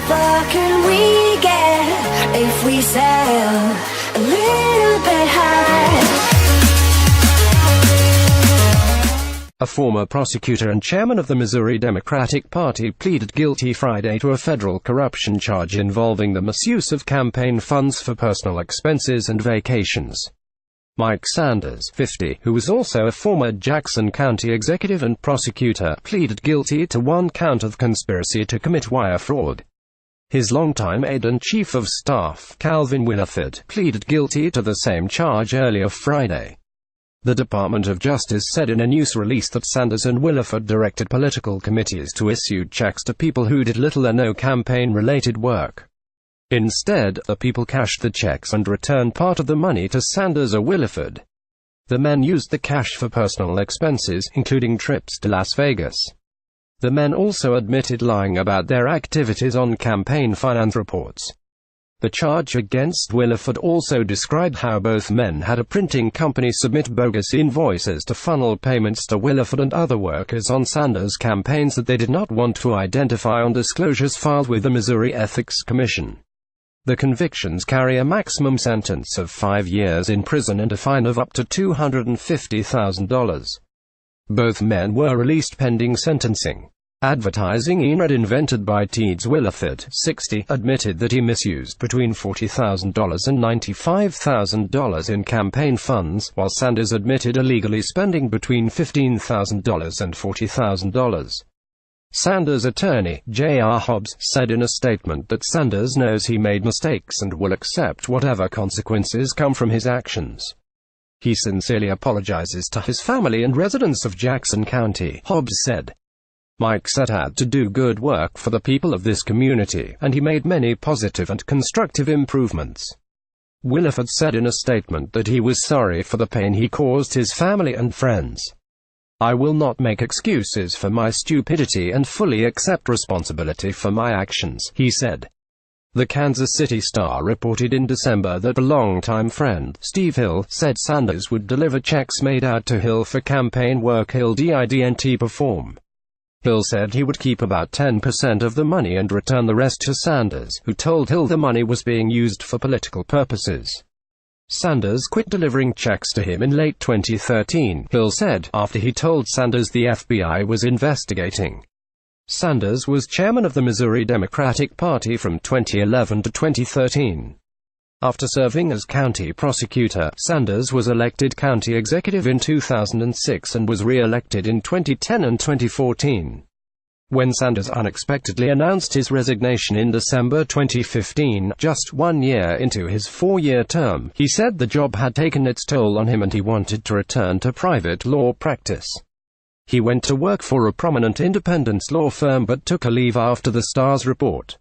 far can we get if we sail a little bit high? A former prosecutor and chairman of the Missouri Democratic Party pleaded guilty Friday to a federal corruption charge involving the misuse of campaign funds for personal expenses and vacations. Mike Sanders, 50, who was also a former Jackson County executive and prosecutor, pleaded guilty to one count of conspiracy to commit wire fraud. His longtime aide and chief of staff, Calvin Williford, pleaded guilty to the same charge earlier Friday. The Department of Justice said in a news release that Sanders and Williford directed political committees to issue checks to people who did little or no campaign-related work. Instead, the people cashed the checks and returned part of the money to Sanders or Williford. The men used the cash for personal expenses, including trips to Las Vegas. The men also admitted lying about their activities on campaign finance reports. The charge against Williford also described how both men had a printing company submit bogus invoices to funnel payments to Williford and other workers on Sanders' campaigns that they did not want to identify on disclosures filed with the Missouri Ethics Commission. The convictions carry a maximum sentence of 5 years in prison and a fine of up to $250,000. Both men were released pending sentencing. Advertising e-read invented by Teeds Williford, 60, admitted that he misused between $40,000 and $95,000 in campaign funds, while Sanders admitted illegally spending between $15,000 and $40,000. Sanders' attorney, J.R. Hobbs, said in a statement that Sanders knows he made mistakes and will accept whatever consequences come from his actions. He sincerely apologizes to his family and residents of Jackson County, Hobbs said. Mike set out to do good work for the people of this community, and he made many positive and constructive improvements. Williford said in a statement that he was sorry for the pain he caused his family and friends. I will not make excuses for my stupidity and fully accept responsibility for my actions, he said. The Kansas City Star reported in December that a longtime friend, Steve Hill, said Sanders would deliver checks made out to Hill for campaign work Hill didn't perform. Hill said he would keep about 10% of the money and return the rest to Sanders, who told Hill the money was being used for political purposes. Sanders quit delivering checks to him in late 2013, Hill said, after he told Sanders the FBI was investigating. Sanders was chairman of the Missouri Democratic Party from 2011 to 2013. After serving as county prosecutor, Sanders was elected county executive in 2006 and was re-elected in 2010 and 2014. When Sanders unexpectedly announced his resignation in December 2015, just 1 year into his 4-year term, he said the job had taken its toll on him and he wanted to return to private law practice. He went to work for a prominent independent law firm but took a leave after the Star's report.